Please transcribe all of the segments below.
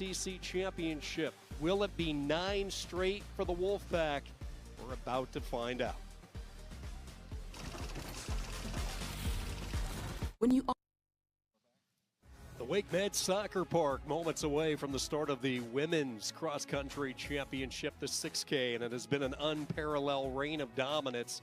ACC Championship. Will it be 9 straight for the Wolfpack? We're about to find out. The Wake Med Soccer Park, moments away from the start of the Women's Cross Country Championship, the 6K, and it has been an unparalleled reign of dominance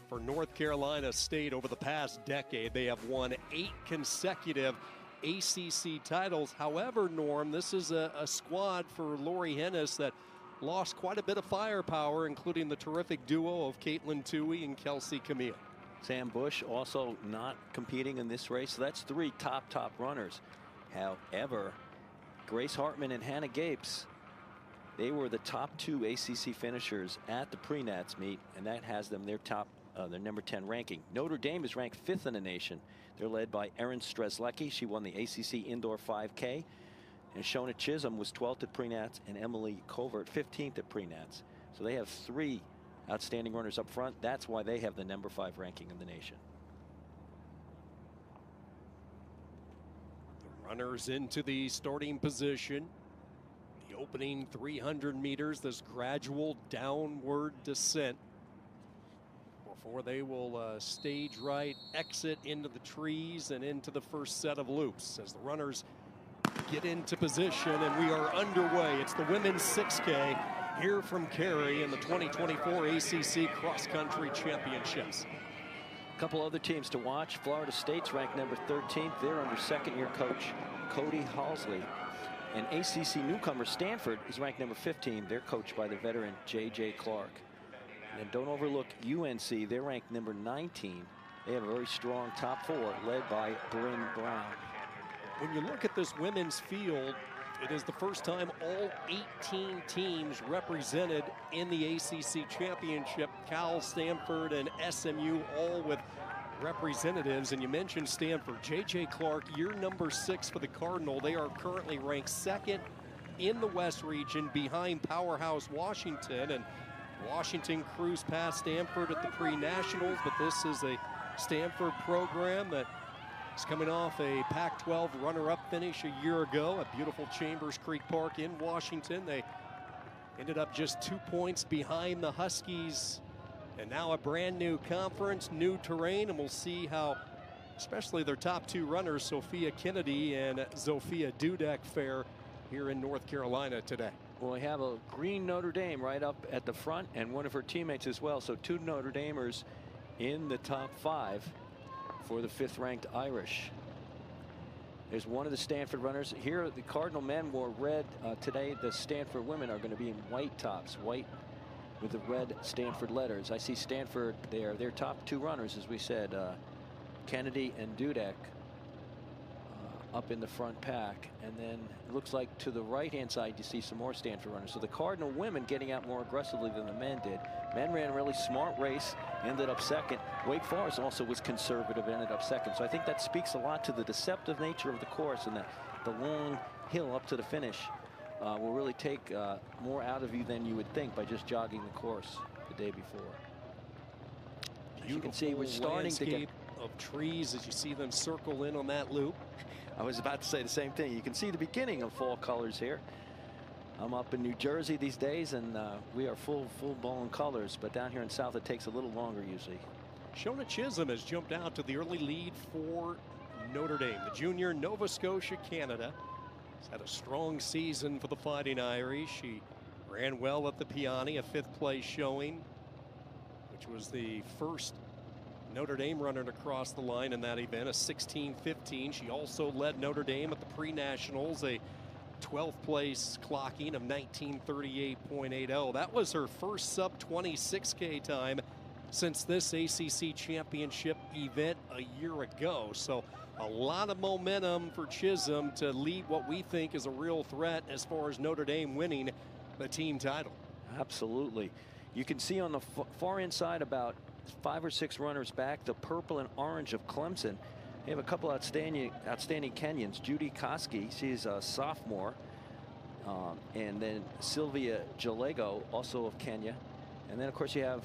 for North Carolina State over the past decade. They have won 8 consecutive ACC titles. However, Norm, this is a squad for Lori Hennis that lost quite a bit of firepower, including the terrific duo of Caitlin Toohey and Kelsey Camille. Sam Bush also not competing in this race. So that's 3 top runners. However, Grace Hartman and Hannah Gapes, they were the top 2 ACC finishers at the pre-nats meet, and that has them their number 10 ranking. Notre Dame is ranked 5th in the nation. They're led by Erin Strzelecki. She won the ACC Indoor 5K. And Shona Chisholm was 12th at pre-nats, and Emily Covert 15th at pre-nats. So they have 3 outstanding runners up front. That's why they have the number 5 ranking in the nation. The runners into the starting position. The opening 300 meters, this gradual downward descent before they will stage right, exit into the trees and into the first set of loops as the runners get into position, and we are underway. It's the Women's 6K here from Cary in the 2024 ACC Cross Country Championships. A couple other teams to watch. Florida State's ranked number 13th. They're under second-year coach Cody Halsley. And ACC newcomer Stanford is ranked number 15. They're coached by the veteran J.J. Clark. And don't overlook UNC. They're ranked number 19. They have a very strong top 4 led by Bryn Brown. When you look at this women's field, it is the first time all 18 teams represented in the ACC Championship. Cal, Stanford, and SMU all with representatives. And you mentioned Stanford. J.J. Clark, year number 6 for the Cardinal. They are currently ranked 2nd in the West region behind powerhouse Washington. And Washington cruised past Stanford at the pre-nationals, but this is a Stanford program that is coming off a Pac-12 runner-up finish a year ago at beautiful Chambers Creek Park in Washington. They ended up just 2 points behind the Huskies, and now a brand new conference, new terrain, and we'll see how especially their top 2 runners, Sophia Kennedy and Zofia Dudek, fare here in North Carolina today. Well, we have a green Notre Dame right up at the front, and one of her teammates as well. So 2 Notre Damers in the top 5 for the 5th ranked Irish. There's one of the Stanford runners. Here the Cardinal men wore red. Today the Stanford women are going to be in white tops, white with the red Stanford letters. I see Stanford there. Their top 2 runners, as we said, Kennedy and Dudek, up in the front pack. And then it looks like to the right hand side you see some more Stanford runners. So the Cardinal women getting out more aggressively than the men did. Men ran a really smart race, ended up 2nd. Wake Forest also was conservative, ended up 2nd. So I think that speaks a lot to the deceptive nature of the course, and the long hill up to the finish will really take more out of you than you would think by just jogging the course the day before. As you can see, we're starting to get of trees as you see them circle in on that loop. I was about to say the same thing. You can see the beginning of fall colors here. I'm up in New Jersey these days, and we are full-blown colors, but down here in South it takes a little longer usually. Shona Chisholm has jumped out to the early lead for Notre Dame. The junior, Nova Scotia, Canada, has had a strong season for the Fighting Irish. She ran well at the Peony, a 5th place showing, which was the first Notre Dame runner to cross the line in that event, a 16:15. She also led Notre Dame at the pre-nationals, a 12th place clocking of 19:38.80. That was her first sub-26K time since this ACC championship event a year ago. So a lot of momentum for Chisholm to lead what we think is a real threat as far as Notre Dame winning the team title. Absolutely. You can see on the far inside about 5 or 6 runners back, the purple and orange of Clemson. They have a couple outstanding Kenyans. Judy Koski, she's a sophomore, and then Sylvia Jalego, also of Kenya. And then of course you have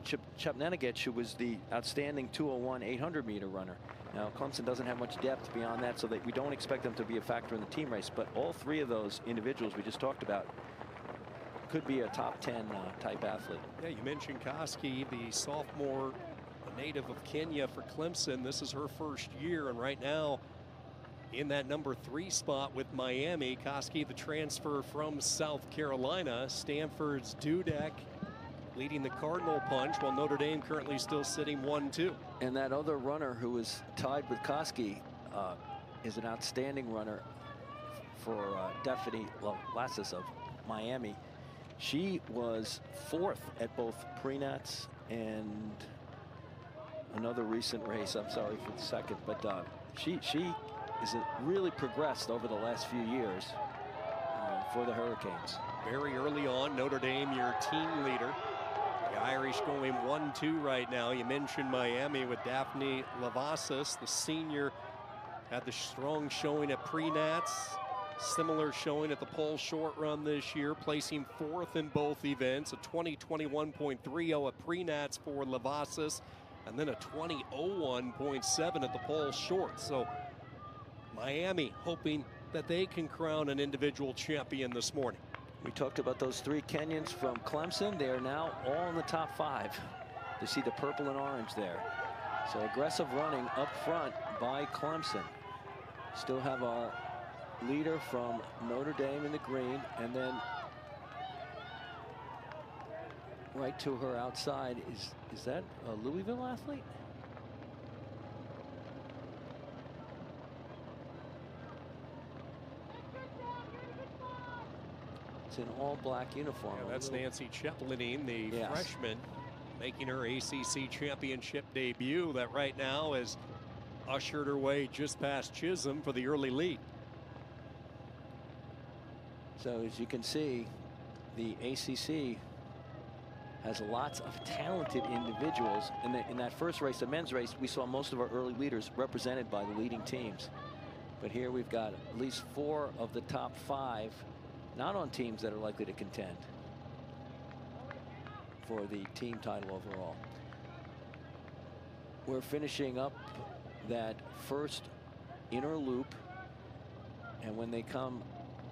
Chepnenegich, who was the outstanding 201 800-meter runner. Now, Clemson doesn't have much depth beyond that, so that we don't expect them to be a factor in the team race. But all three of those individuals we just talked about could be a top 10 type athlete. Yeah, you mentioned Koski, the sophomore, a native of Kenya for Clemson. This is her first year, and right now in that number 3 spot with Miami. Koski, the transfer from South Carolina. Stanford's Dudek leading the Cardinal punch, while Notre Dame currently still sitting 1-2. And that other runner who was tied with Koski is an outstanding runner for Daphne Lassis of Miami. She was 4th at both pre-nats and another recent race. I'm sorry for the second, but she is really progressed over the last few years for the Hurricanes. Very early on, Notre Dame, your team leader. The Irish going 1-2 right now. You mentioned Miami with Daphne Lavassis, the senior, had the strong showing at pre-nats. Similar showing at the pole short run this year, placing 4th in both events. A 20:21.30 at pre-nats for Lavassis, and then a 20:01.7 at the pole short. So Miami hoping that they can crown an individual champion this morning. We talked about those 3 Kenyans from Clemson. They are now all in the top 5. You see the purple and orange there. So aggressive running up front by Clemson. Still have our leader from Notre Dame in the green, and then right to her outside is that a Louisville athlete? It's an all-black uniform. Yeah, that's Nancy Cheplinine, the freshman, making her ACC championship debut, that right now has ushered her way just past Chisholm for the early lead. So as you can see, the ACC has lots of talented individuals. In that first race, the men's race, we saw most of our early leaders represented by the leading teams. But here we've got at least 4 of the top 5 not on teams that are likely to contend for the team title overall. We're finishing up that first inner loop, and when they come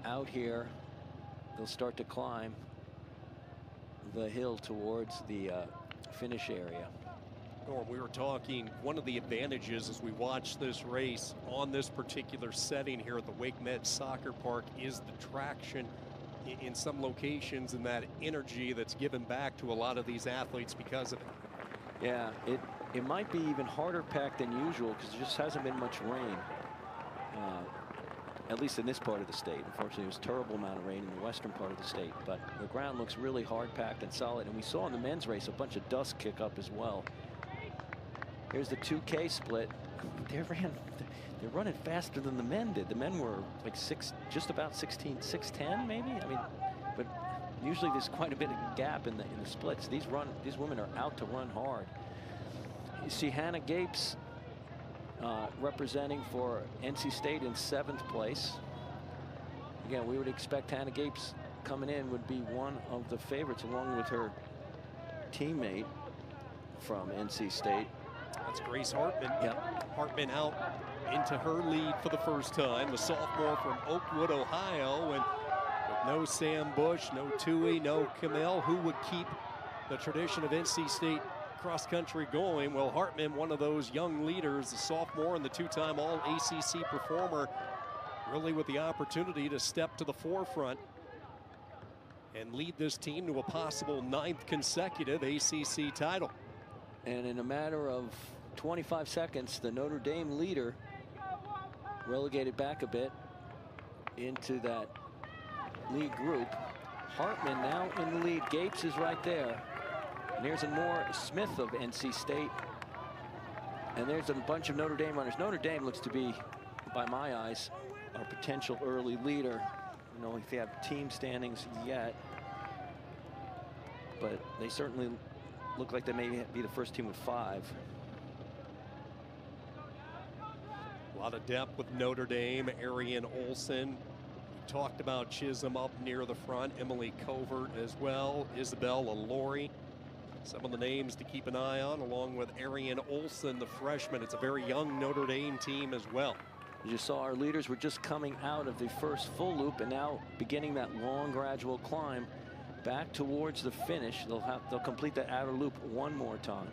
out here, they'll start to climb the hill towards the finish area. Norm, we were talking, one of the advantages as we watch this race on this particular setting here at the Wake Med Soccer Park is the traction in some locations and that energy that's given back to a lot of these athletes because of it. Yeah, it might be even harder packed than usual because there just hasn't been much rain, at least in this part of the state. Unfortunately, there's a terrible amount of rain in the western part of the state, but the ground looks really hard packed and solid. And we saw in the men's race a bunch of dust kick up as well. Here's the 2K split. They're running faster than the men did. The men were like just about 6:10 maybe. I mean, but usually there's quite a bit of gap in the splits. These women are out to run hard. You see Hannah Gapes representing for NC State in 7th place. Again, we would expect Hannah Gapes coming in would be one of the favorites along with her teammate from NC State. That's Grace Hartman. Yep. Hartman out into her lead for the first time. The sophomore from Oakwood, Ohio, and with no Sam Bush, no Tui, no Camille, who would keep the tradition of NC State cross country going? Well, Hartman, one of those young leaders, the sophomore and the 2-time All-ACC performer, really with the opportunity to step to the forefront and lead this team to a possible 9th consecutive ACC title. And in a matter of 25 seconds, the Notre Dame leader relegated back a bit into that lead group. Hartman now in the lead. Gapes is right there. And there's a Moore Smith of NC State. And there's a bunch of Notre Dame runners. Notre Dame looks to be, by my eyes, our potential early leader. I don't know if they have team standings yet, but they certainly look like they may be the first team with 5. A lot of depth with Notre Dame. Arian Olson. We talked about Chisholm up near the front. Emily Covert as well. Isabella Laurie. Some of the names to keep an eye on, along with Arian Olson, the freshman. It's a very young Notre Dame team as well. As you saw, our leaders were just coming out of the first full loop and now beginning that long gradual climb back towards the finish. They'll complete that outer loop one more time.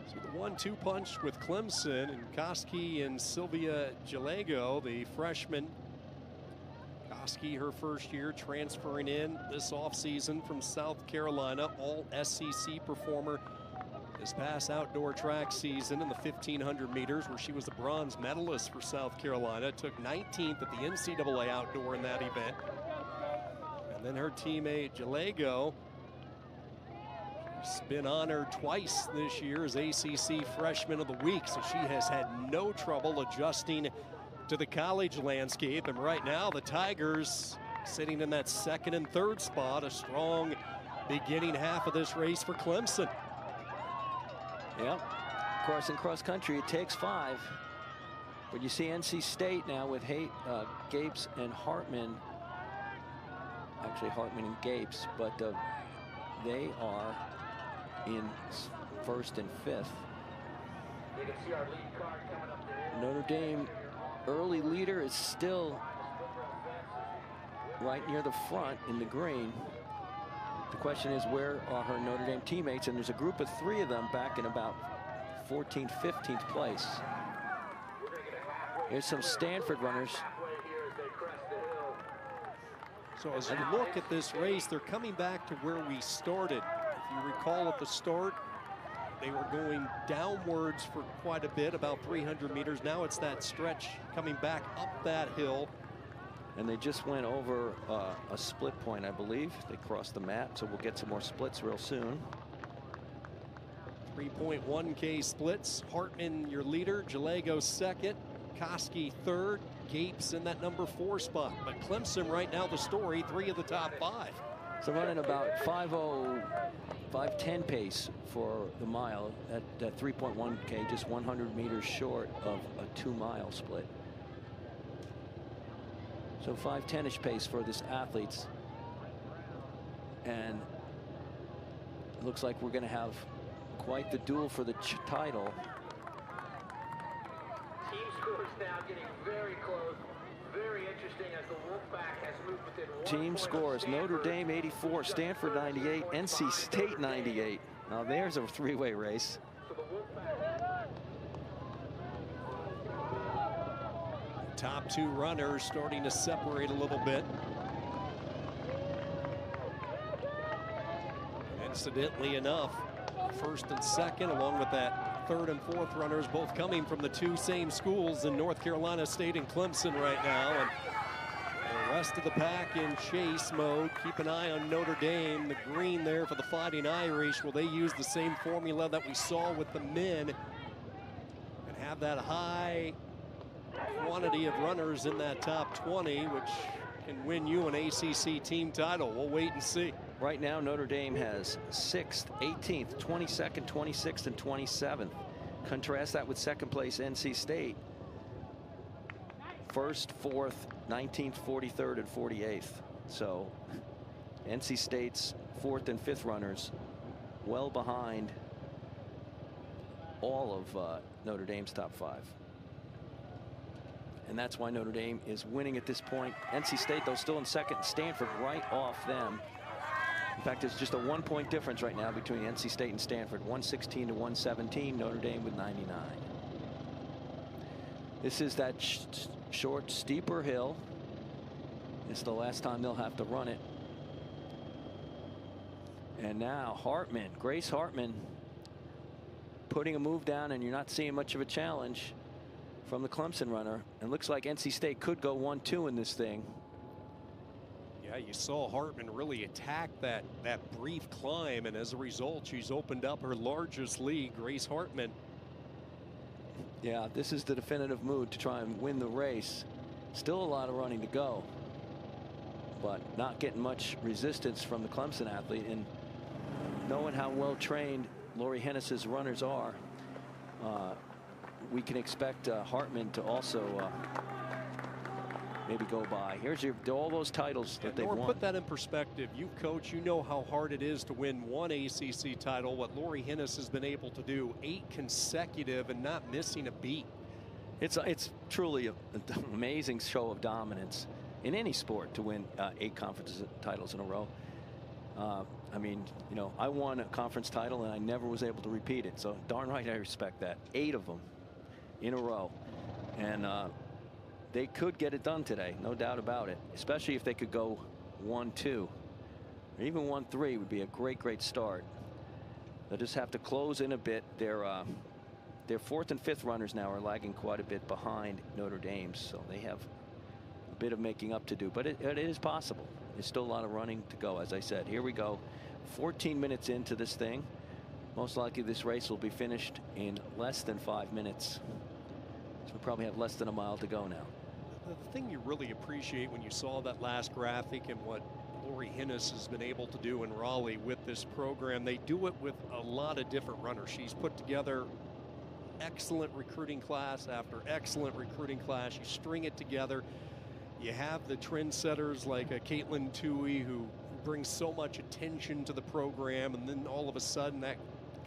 So the 1-2 punch with Clemson and Koski and Sylvia Gallego, the freshman. Koski, her first year, transferring in this offseason from South Carolina, all SEC performer this past outdoor track season in the 1500 meters, where she was the bronze medalist for South Carolina. Took 19th at the NCAA outdoor in that event. And then her teammate Gallego, she's been honored twice this year as ACC Freshman of the Week, so she has had no trouble adjusting to the college landscape. And right now the Tigers sitting in that second and third spot. A strong beginning half of this race for Clemson. Yep. Of course, in cross country, it takes 5. But you see NC State now with Gapes and Hartman. Actually, Hartman and Gapes, but they are in first and fifth. You can see our lead card coming up there. Notre Dame early leader is still right near the front in the green. The question is, where are her Notre Dame teammates? And there's a group of 3 of them back in about 14th, 15th place. Here's some Stanford runners. So as you look at this race, they're coming back to where we started. If you recall at the start, they were going downwards for quite a bit, about 300 meters. Now it's that stretch coming back up that hill. And they just went over a split point, I believe. They crossed the map, so we'll get some more splits real soon. 3.1K splits. Hartman, your leader. Gallego second. Koski third. Gapes in that number 4 spot. But Clemson right now the story, 3 of the top 5. So running about 5:10, 5:10 pace for the mile at 3.1K, just 100 meters short of a 2-mile split. So 5:10-ish pace for this athletes. And it looks like we're going to have quite the duel for the title. Team scores now getting very close. Very interesting as the Wolfpack has moved within 1 Team point of scores: Stanford. Notre Dame 84, Stanford 98, NC State 98. Now there's a 3-way race. So the Wolfpack. Top 2 runners starting to separate a little bit. Incidentally enough, first and second, along with that third and fourth runners, both coming from the 2 same schools in North Carolina State and Clemson right now. And the rest of the pack in chase mode. Keep an eye on Notre Dame. The green there for the Fighting Irish. Will they use the same formula that we saw with the men and have that high quantity of runners in that top 20, which can win you an ACC team title? We'll wait and see. Right now, Notre Dame has 6th, 18th, 22nd, 26th, and 27th. Contrast that with second place NC State. 1st, 4th, 19th, 43rd, and 48th. So NC State's 4th and 5th runners well behind all of Notre Dame's top 5. And that's why Notre Dame is winning at this point. NC State, though, still in second. Stanford right off them. In fact, it's just a 1-point difference right now between NC State and Stanford. 116 to 117. Notre Dame with 99. This is that short, steeper hill. It's the last time they'll have to run it. And now Hartman, Grace Hartman, putting a move down, and you're not seeing much of a challenge from the Clemson runner. And looks like NC State could go 1-2 in this thing. Yeah, you saw Hartman really attack that brief climb, and as a result, she's opened up her largest lead. Grace Hartman. Yeah, this is the definitive move to try and win the race. Still a lot of running to go, but not getting much resistance from the Clemson athlete. And knowing how well trained Lori Hennis's runners are, we can expect Hartman to also maybe go by. Here's all those titles that they've Norm, won. put that in perspective. You coach, you know how hard it is to win one ACC title. What Lori Hinnis has been able to do, 8 consecutive and not missing a beat. It's truly an amazing show of dominance in any sport to win 8 conference titles in a row. I mean, you know, I won a conference title and I never was able to repeat it. So darn right I respect that. 8 of them in a row. And they could get it done today, no doubt about it, especially if they could go 1-2 or even 1-3 would be a great start. They'll just have to close in a bit. Their 4th and 5th runners now are lagging quite a bit behind Notre Dame's, so they have a bit of making up to do, but it is possible. There's still a lot of running to go. As I said, here we go, 14 minutes into this thing. Most likely this race will be finished in less than 5 minutes, so we probably have less than a mile to go now. The thing you really appreciate when you saw that last graphic and what Lori Hinnis has been able to do in Raleigh with this program, they do it with a lot of different runners. She's put together excellent recruiting class after excellent recruiting class. You string it together. You have the trendsetters like Caitlin Toohey, who brings so much attention to the program, and then all of a sudden that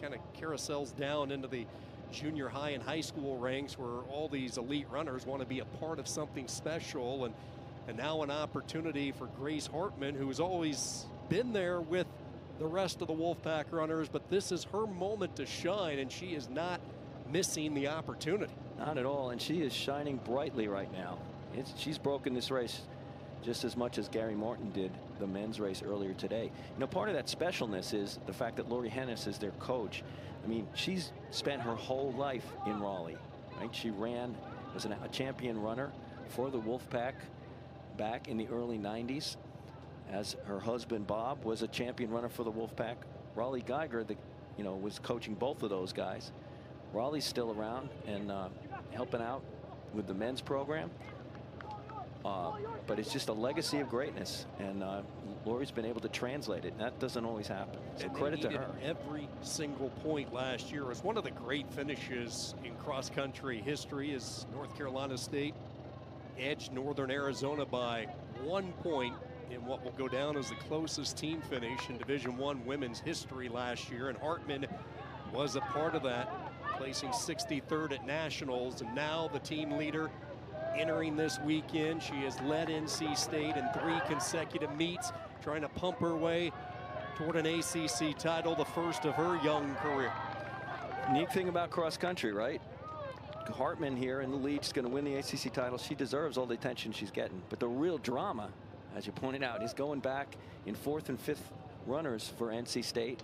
kind of carousels down into the junior high and high school ranks where all these elite runners want to be a part of something special. And now an opportunity for Grace Hartman, who has always been there with the rest of the Wolfpack runners, but this is her moment to shine, and she is not missing the opportunity. Not at all, and she is shining brightly right now. She's broken this race just as much as Gary Morton did the men's race earlier today. You know, part of that specialness is the fact that Lori Hinnis is their coach. I mean, she's spent her whole life in Raleigh, right? She was a champion runner for the Wolfpack back in the early 90s, as her husband Bob was a champion runner for the Wolfpack. Raleigh Geiger, was coaching both of those guys. Raleigh's still around and helping out with the men's program. But it's just a legacy of greatness, and Lori's been able to translate it. That doesn't always happen. So credit to her. Every single point last year was one of the great finishes in cross-country history, as North Carolina State edged Northern Arizona by 1 point in what will go down as the closest team finish in Division I women's history last year. And Hartman was a part of that, placing 63rd at nationals, and now the team leader entering this weekend. She has led NC State in 3 consecutive meets, trying to pump her way toward an ACC title, the first of her young career. Neat thing about cross country, right? Hartman here in the lead is going to win the ACC title. She deserves all the attention she's getting, but the real drama, as you pointed out, is going back in 4th and 5th runners for NC State,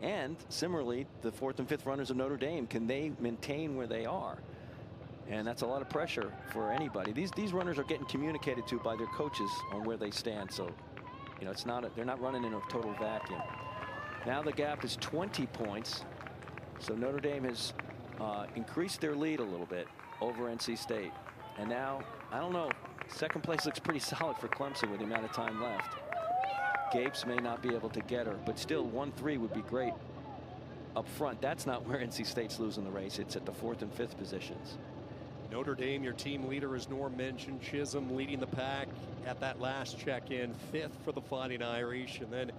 and similarly the 4th and 5th runners of Notre Dame. Can they maintain where they are? And that's a lot of pressure for anybody. These runners are getting communicated to by their coaches on where they stand. So, you know, they're not running in a total vacuum. Now the gap is 20 points. So Notre Dame has increased their lead a little bit over NC State. And now, I don't know, second place looks pretty solid for Clemson with the amount of time left. Gapes may not be able to get her, but still 1-3 would be great up front. That's not where NC State's losing the race. It's at the 4th and 5th positions. Notre Dame, your team leader, as Norm mentioned, Chisholm leading the pack at that last check-in, 5th for the Fighting Irish. And then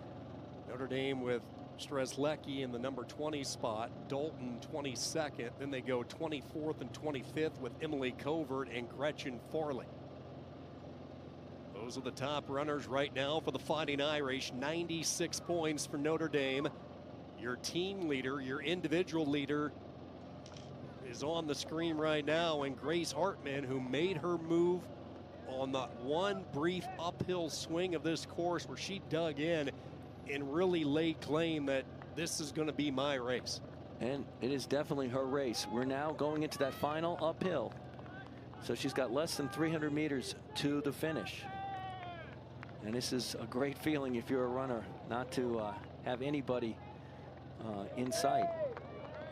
Notre Dame with Strzelecki in the number 20 spot, Dalton 22nd. Then they go 24th and 25th with Emily Covert and Gretchen Farley. Those are the top runners right now for the Fighting Irish. 96 points for Notre Dame. Your team leader, your individual leader, is on the screen right now, and Grace Hartman, who made her move on the one brief uphill swing of this course where she dug in and really laid claim that this is going to be my race. And it is definitely her race. We're now going into that final uphill. So she's got less than 300 meters to the finish. And this is a great feeling if you're a runner, not to have anybody in sight.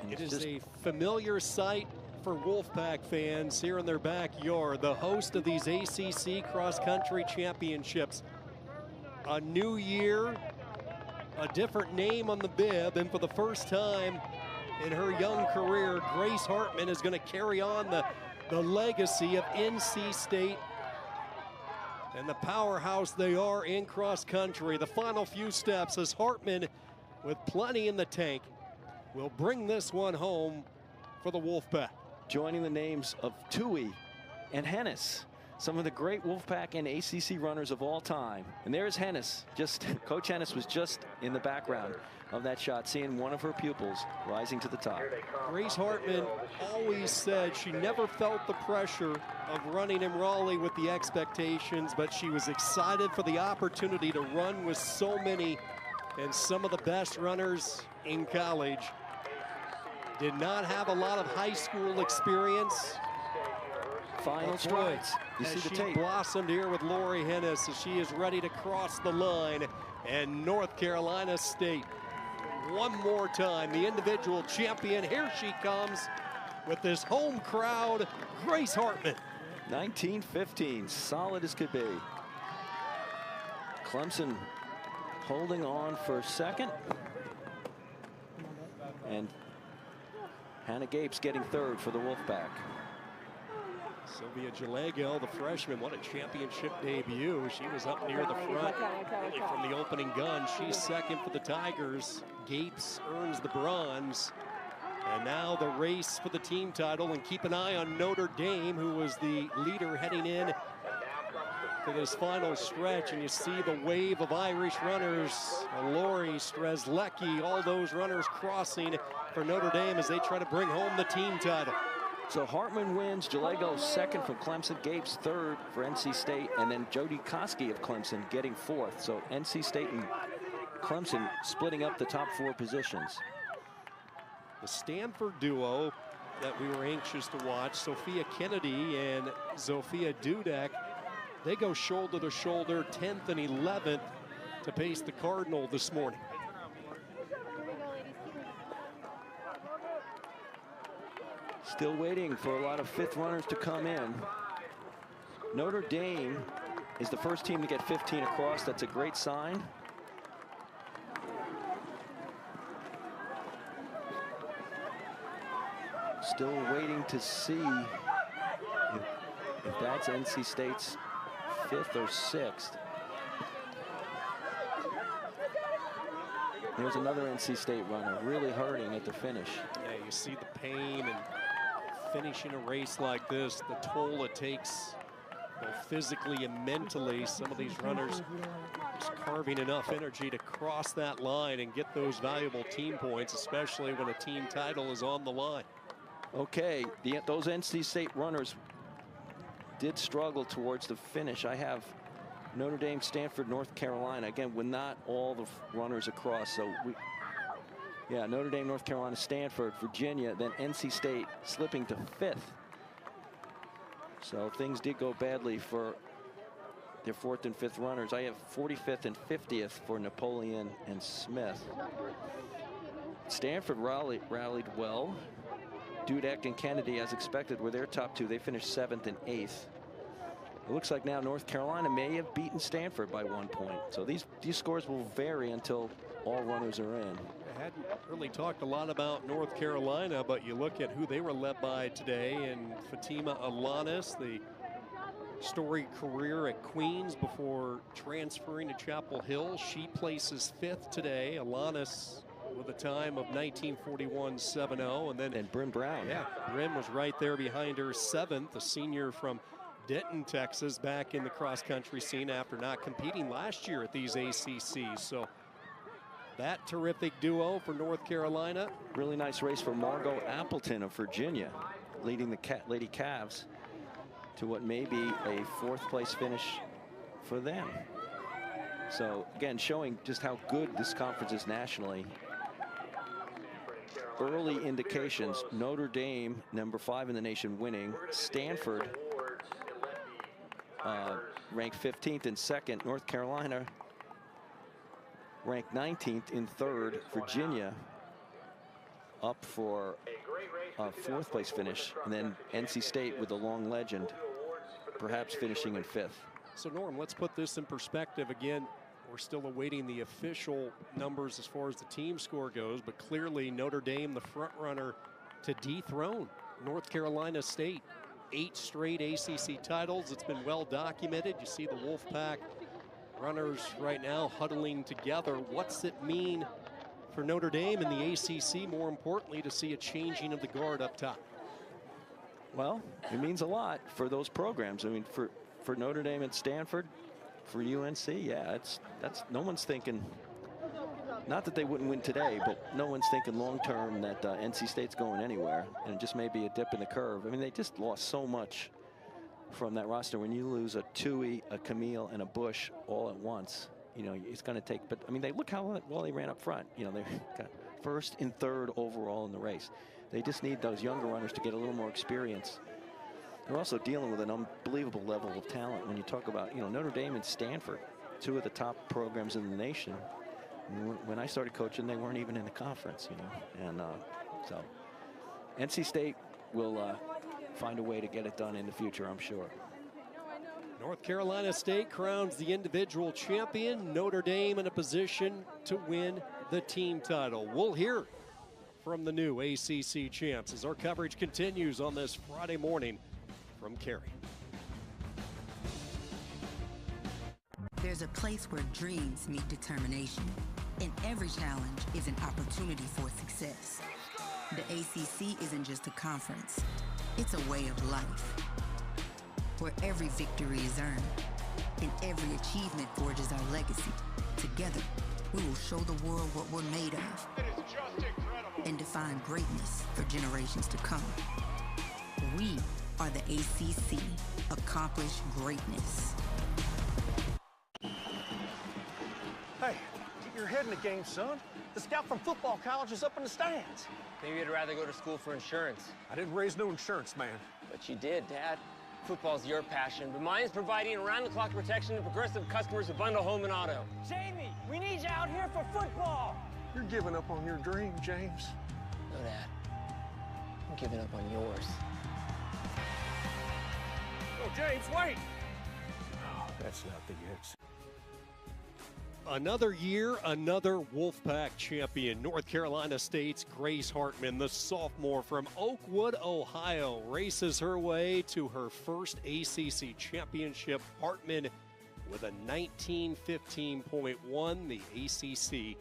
And it is a familiar sight for Wolfpack fans here in their backyard. The host of these ACC cross-country championships. A new year, a different name on the bib, and for the first time in her young career, Grace Hartman is going to carry on the legacy of NC State And the powerhouse they are in cross country. The final few steps as Hartman, with plenty in the tank, will bring this one home for the Wolfpack. Joining the names of Tui and Hennis, some of the great Wolfpack and ACC runners of all time. And there's Hennis. Coach Hennis was just in the background of that shot, seeing one of her pupils rising to the top. Grace Hartman always said she never felt the pressure of running in Raleigh with the expectations, but she was excited for the opportunity to run with so many and some of the best runners in college. Did not have a lot of high school experience. Final strides. You see the tape. Blossomed here with Lori Hennis as she is ready to cross the line. And North Carolina State, one more time, the individual champion. Here she comes with this home crowd, Grace Hartman. 1915, solid as could be. Clemson holding on for second. And Hannah Gapes getting third for the Wolfpack. Sylvia Jalego, the freshman, what a championship debut. She was up near the front really from the opening gun. She's second for the Tigers. Gapes earns the bronze. And now the race for the team title. And keep an eye on Notre Dame, who was the leader heading in to this final stretch. And you see the wave of Irish runners. Lori Strzelecki, all those runners crossing for Notre Dame as they try to bring home the team title. So Hartman wins, Jalego second from Clemson, Gapes third for NC State, and then Jody Koski of Clemson getting fourth. So NC State and Clemson splitting up the top four positions. The Stanford duo that we were anxious to watch, Sophia Kennedy and Zofia Dudek, they go shoulder to shoulder, 10th and 11th to pace the Cardinal this morning. Still waiting for a lot of fifth runners to come in. Notre Dame is the first team to get 15 across. That's a great sign. Still waiting to see if that's NC State's fifth or sixth. There's another NC State runner really hurting at the finish. Yeah, you see the pain and finishing a race like this, the toll it takes both physically and mentally. Some of these runners just carving enough energy to cross that line and get those valuable team points, especially when a team title is on the line. Okay, those NC State runners did struggle towards the finish. I have Notre Dame, Stanford, North Carolina. Again, with not all the runners across. So yeah, Notre Dame, North Carolina, Stanford, Virginia, then NC State slipping to fifth. So things did go badly for their fourth and fifth runners. I have 45th and 50th for Napoleon and Smith. Stanford rallied well. Dudek and Kennedy, as expected, were their top two. They finished 7th and 8th. It looks like now North Carolina may have beaten Stanford by 1 point. So these scores will vary until all runners are in. I hadn't really talked a lot about North Carolina, but you look at who they were led by today, and Fatima Alanis, the storied career at Queens before transferring to Chapel Hill. She places 5th today. Alanis with a time of 1941.70, and Bryn Brown. Yeah, Bryn was right there behind her, 7th, a senior from Denton, Texas, back in the cross-country scene after not competing last year at these ACCs. So that terrific duo for North Carolina. Really nice race for Margot Appleton of Virginia, leading the Lady Cavs to what may be a 4th place finish for them. So again, showing just how good this conference is nationally. Early indications, Notre Dame, number 5 in the nation, winning. Stanford ranked 15th in 2nd. North Carolina ranked 19th in 3rd. Virginia up for a 4th place finish. And then NC State with a long legend, perhaps finishing in 5th. So Norm, let's put this in perspective again. We're still awaiting the official numbers as far as the team score goes, but clearly Notre Dame, the front runner to dethrone North Carolina State 8 straight ACC titles. It's been well documented. You see the Wolfpack runners right now huddling together. What's it mean for Notre Dame and the ACC, more importantly, to see a changing of the guard up top? Well, it means a lot for those programs. I mean, for Notre Dame and Stanford, for UNC, yeah, that's no one's thinking, not that they wouldn't win today, but no one's thinking long term that NC State's going anywhere, and it just may be a dip in the curve. I mean, they just lost so much from that roster. When you lose a Tui, a Camille, and a Bush all at once, you know, it's going to take. But I mean, they look how well they ran up front. You know, they got first and third overall in the race. They just need those younger runners to get a little more experience. They're also dealing with an unbelievable level of talent. When you talk about, you know, Notre Dame and Stanford, 2 of the top programs in the nation. When I started coaching, they weren't even in the conference, you know. And so NC State will find a way to get it done in the future, I'm sure. North Carolina State crowns the individual champion. Notre Dame in a position to win the team title. We'll hear from the new ACC champs as our coverage continues on this Friday morning from Cary. There's a place where dreams meet determination, and every challenge is an opportunity for success. The ACC isn't just a conference, it's a way of life, where every victory is earned, and every achievement forges our legacy. Together, we will show the world what we're made of, and define greatness for generations to come. We are the ACC. Accomplish greatness. Hey, get your head in the game, son. The scout from football college is up in the stands. Maybe you'd rather go to school for insurance. I didn't raise no insurance man. But you did, Dad. Football's your passion, but mine is providing around-the-clock protection to progressive customers who bundle home and auto. Jamie, we need you out here for football. You're giving up on your dream, James. No, Dad. I'm giving up on yours. Oh, James, wait! Oh, that's not the answer. Another year, another Wolfpack champion. North Carolina State's Grace Hartman, the sophomore from Oakwood, Ohio, races her way to her first ACC championship. Hartman with a 19:15.1, the ACC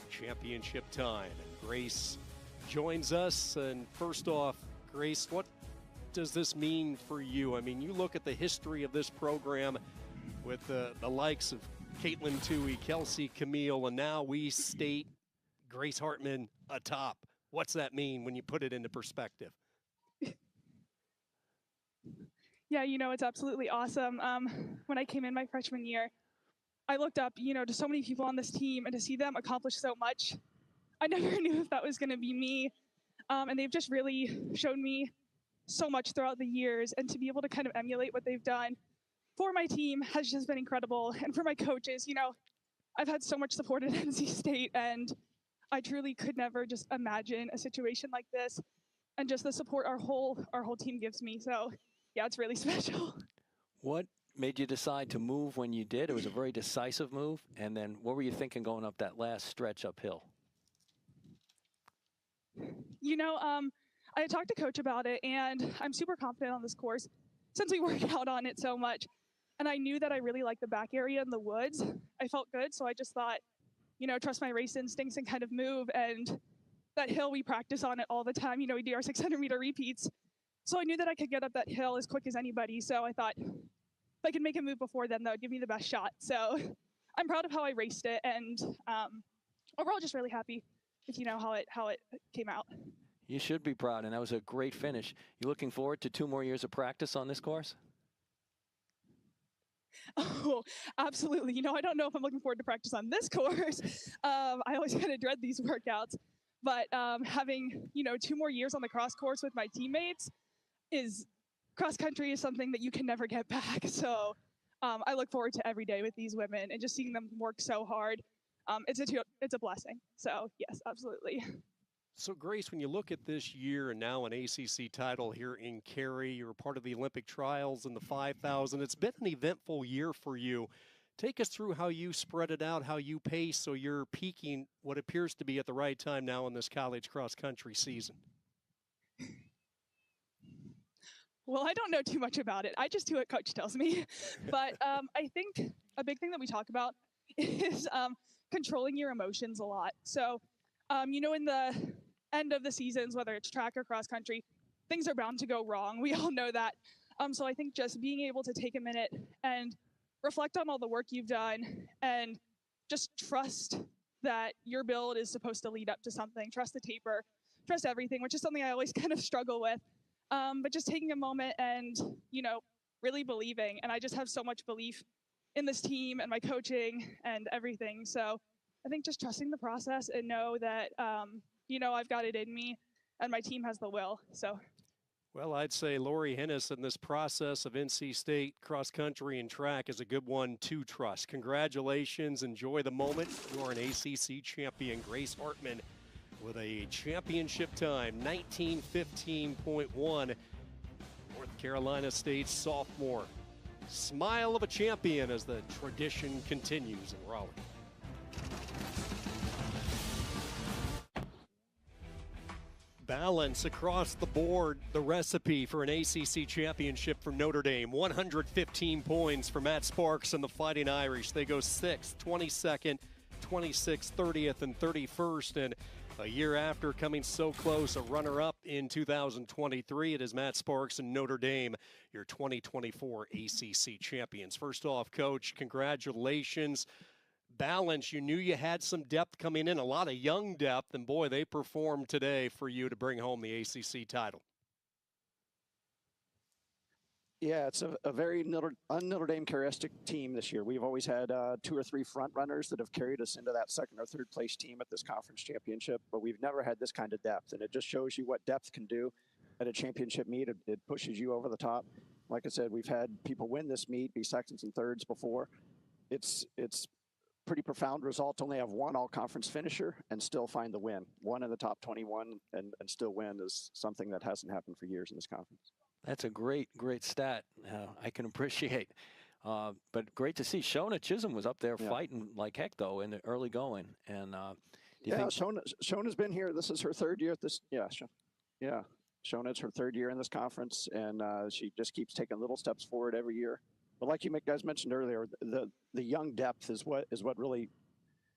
championship time. And Grace joins us. And first off, Grace, what does this mean for you? I mean, you look at the history of this program with the likes of Caitlin Tui, Kelsey Camille, and now we state Grace Hartman atop. What's that mean when you put it into perspective? Yeah, you know, it's absolutely awesome. When I came in my freshman year, I looked up, you know, to so many people on this team, and to see them accomplish so much, I never knew if that was going to be me. And they've just really shown me so much throughout the years, and to be able to kind of emulate what they've done for my team has just been incredible. And for my coaches, you know, I've had so much support at NC State, and I truly could never just imagine a situation like this, and just the support our whole team gives me. So yeah, it's really special. What made you decide to move when you did? It was a very decisive move. And then what were you thinking going up that last stretch uphill? You know, I had talked to Coach about it, and I'm super confident on this course since we work out on it so much. And I knew that I really liked the back area in the woods. I felt good, so I just thought, you know, trust my race instincts and kind of move. And that hill, we practice on it all the time. You know, we do our 600-meter repeats. So I knew that I could get up that hill as quick as anybody. So I thought, if I could make a move before then, that would give me the best shot. So I'm proud of how I raced it, and overall just really happy with, you know, how it came out. You should be proud, and that was a great finish. You looking forward to 2 more years of practice on this course? Oh, absolutely. You know, I don't know if I'm looking forward to practice on this course. I always kind of dread these workouts. But having, you know, 2 more years on the cross course with my teammates cross country is something that you can never get back. So I look forward to every day with these women and just seeing them work so hard. It's a blessing. So yes, absolutely. So, Grace, when you look at this year and now an ACC title here in Cary, you're part of the Olympic trials in the 5,000. It's been an eventful year for you. Take us through how you spread it out, how you pace, so you're peaking what appears to be at the right time now in this college cross-country season. Well, I don't know too much about it. I just do what coach tells me. But I think a big thing that we talk about is controlling your emotions a lot. So, you know, in the end of the seasons, whether it's track or cross country, things are bound to go wrong. We all know that. So I think just being able to take a minute and reflect on all the work you've done and just trust that your build is supposed to lead up to something. Trust the taper, trust everything, which is something I always kind of struggle with. But just taking a moment and, you know, really believing. And I just have so much belief in this team and my coaching and everything. So I think just trusting the process and know that, you know, I've got it in me and my team has the will. So. Well, I'd say Lori Hennis in this process of NC State cross country and track is a good one to trust. Congratulations. Enjoy the moment. You're an ACC champion. Grace Hartman with a championship time, 19:15.1. North Carolina State sophomore. Smile of a champion as the tradition continues in Raleigh. Balance across the board, the recipe for an ACC championship for Notre Dame. 115 points for Matt Sparks and the Fighting Irish. They go 6th, 22nd, 26th, 30th, and 31st. And a year after coming so close, a runner-up in 2023, it is Matt Sparks and Notre Dame, your 2024 ACC champions. First off, Coach, congratulations. Balance, you knew you had some depth coming in, a lot of young depth, and boy, they performed today for you to bring home the ACC title. Yeah, it's a very Notre Dame characteristic team this year. We've always had 2 or 3 front runners that have carried us into that 2nd or 3rd place team at this conference championship, but we've never had this kind of depth, and it just shows you what depth can do at a championship meet. It pushes you over the top. Like I said, we've had people win this meet, be 2nds and 3rds before. It's pretty profound result to only have one all-conference finisher and still find the win. One in the top 21 and still win is something that hasn't happened for years in this conference. That's a great stat. I can appreciate. But great to see. Shona Chisholm was up there fighting like heck, though, in the early going. And do you think Shona's been here. This is her 3rd year at this. Shona, it's her 3rd year in this conference, and she just keeps taking little steps forward every year. But like you guys mentioned earlier, the young depth is what really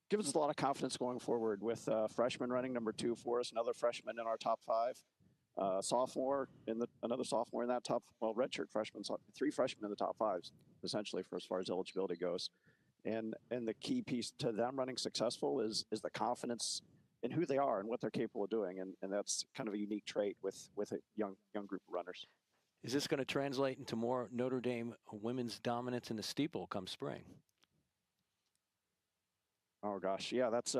gives us a lot of confidence going forward with freshman running number 2 for us, another freshman in our top 5, another sophomore in that top, redshirt freshman, 3 freshmen in the top 5s, essentially, for as far as eligibility goes. And the key piece to them running successful is the confidence in who they are and what they're capable of doing. And that's kind of a unique trait with a young group of runners. Is this going to translate into more Notre Dame women's dominance in the steeple come spring? Oh gosh, yeah, that's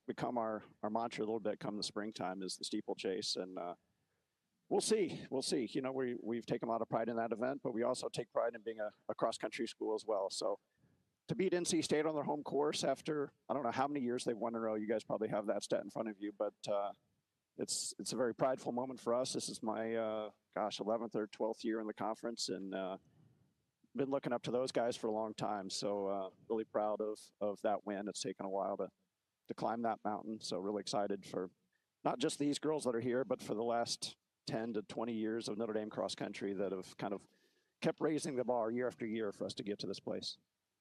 become our mantra a little bit come the springtime, is the steeplechase, and we'll see. You know, we've taken a lot of pride in that event, but we also take pride in being a cross country school as well. So to beat NC State on their home course after I don't know how many years they've won in a row, you guys probably have that stat in front of you, but it's a very prideful moment for us. This is my 11th or 12th year in the conference, and been looking up to those guys for a long time. So really proud of that win. It's taken a while to climb that mountain. So really excited for not just these girls that are here, but for the last 10 to 20 years of Notre Dame cross country that have kind of kept raising the bar year after year for us to get to this place.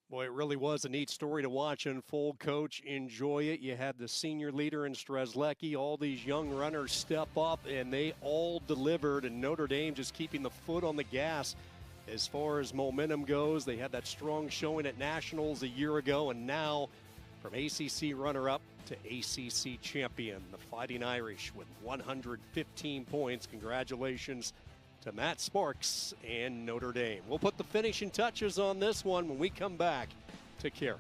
Boy, it really was a neat story to watch unfold, Coach. Enjoy it. You had the senior leader in Strzelecki, all these young runners step up, and they all delivered, and Notre Dame just keeping the foot on the gas as far as momentum goes. They had that strong showing at Nationals a year ago, and now from ACC runner-up to ACC champion, the Fighting Irish with 115 points. Congratulations to Matt Sparks and Notre Dame. We'll put the finishing touches on this one when we come back to Carey.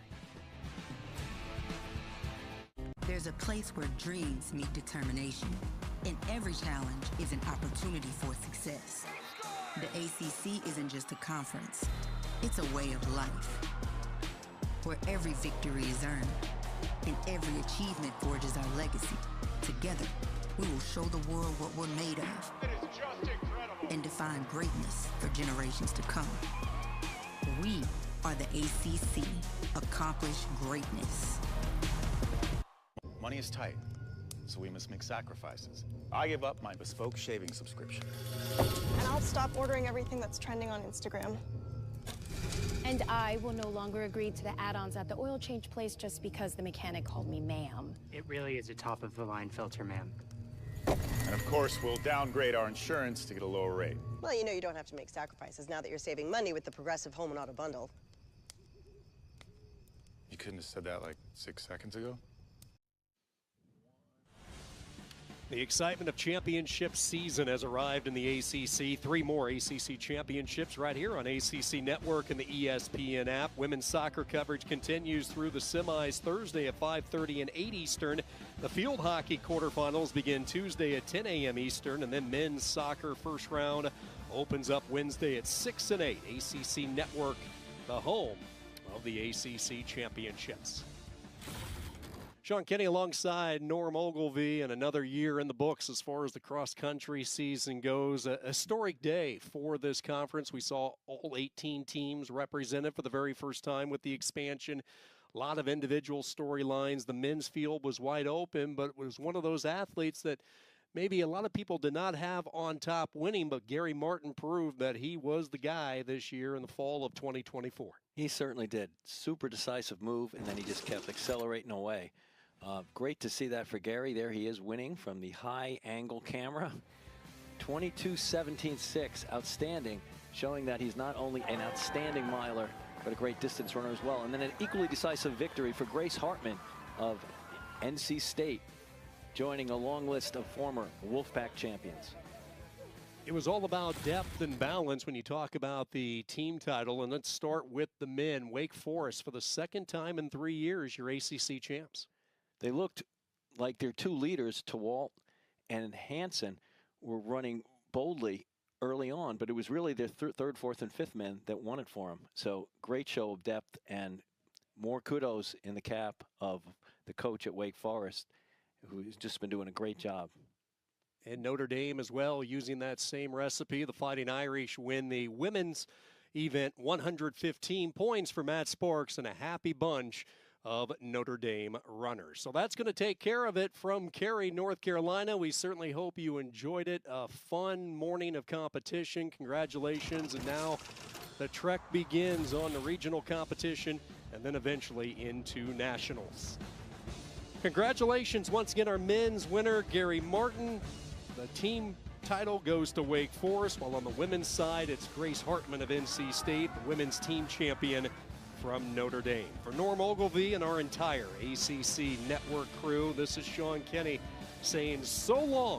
There's a place where dreams meet determination, and every challenge is an opportunity for success. The ACC isn't just a conference, it's a way of life, where every victory is earned, and every achievement forges our legacy. Together, we will show the world what we're made of. It is just incredible. And define greatness for generations to come. We are the ACC. Accomplish greatness. Money is tight. so we must make sacrifices. I give up my bespoke shaving subscription. And I'll stop ordering everything that's trending on Instagram. And I will no longer agree to the add-ons at the oil change place just because the mechanic called me ma'am. It really is a top-of-the-line filter, ma'am. And of course, we'll downgrade our insurance to get a lower rate. Well, you know you don't have to make sacrifices now that you're saving money with the Progressive Home and Auto Bundle. You couldn't have said that like 6 seconds ago? The excitement of championship season has arrived in the ACC. 3 more ACC championships right here on ACC Network and the ESPN app. Women's soccer coverage continues through the semis Thursday at 5:30 and 8 Eastern. The field hockey quarterfinals begin Tuesday at 10 a.m. Eastern, and then men's soccer first round opens up Wednesday at 6 and 8. ACC Network, the home of the ACC championships. Sean Kenny alongside Norm Ogilvie, and another year in the books as far as the cross-country season goes. A historic day for this conference. We saw all 18 teams represented for the very first time with the expansion. A lot of individual storylines. The men's field was wide open, but it was one of those athletes that maybe a lot of people did not have on top winning, but Gary Martin proved that he was the guy this year in the fall of 2024. He certainly did. Super decisive move, and then he just kept accelerating away. Great to see that for Gary. There he is winning from the high angle camera. 22-17-6, outstanding, showing that he's not only an outstanding miler, but a great distance runner as well. And then an equally decisive victory for Grace Hartman of NC State, joining a long list of former Wolfpack champions. It was all about depth and balance when you talk about the team title. And let's start with the men. Wake Forest, for the second time in 3 years, your ACC champs. They looked like their 2 leaders, Tawalt and Hansen, were running boldly early on, but it was really their third, fourth, and fifth men that won it for them. So great show of depth, and more kudos in the cap of the coach at Wake Forest, who's just been doing a great job. And Notre Dame as well, using that same recipe. The Fighting Irish win the women's event, 115 points for Matt Sparks, and a happy bunch of Notre Dame runners. So that's going to take care of it from Cary, North Carolina. We certainly hope you enjoyed it. A fun morning of competition. Congratulations. And now the trek begins on the regional competition and then eventually into nationals. Congratulations once again, our men's winner, Gary Martin. The team title goes to Wake Forest, while on the women's side, it's Grace Hartman of NC State, the women's team champion from Notre Dame. For Norm Ogilvie and our entire ACC Network crew, this is Sean Kenny saying so long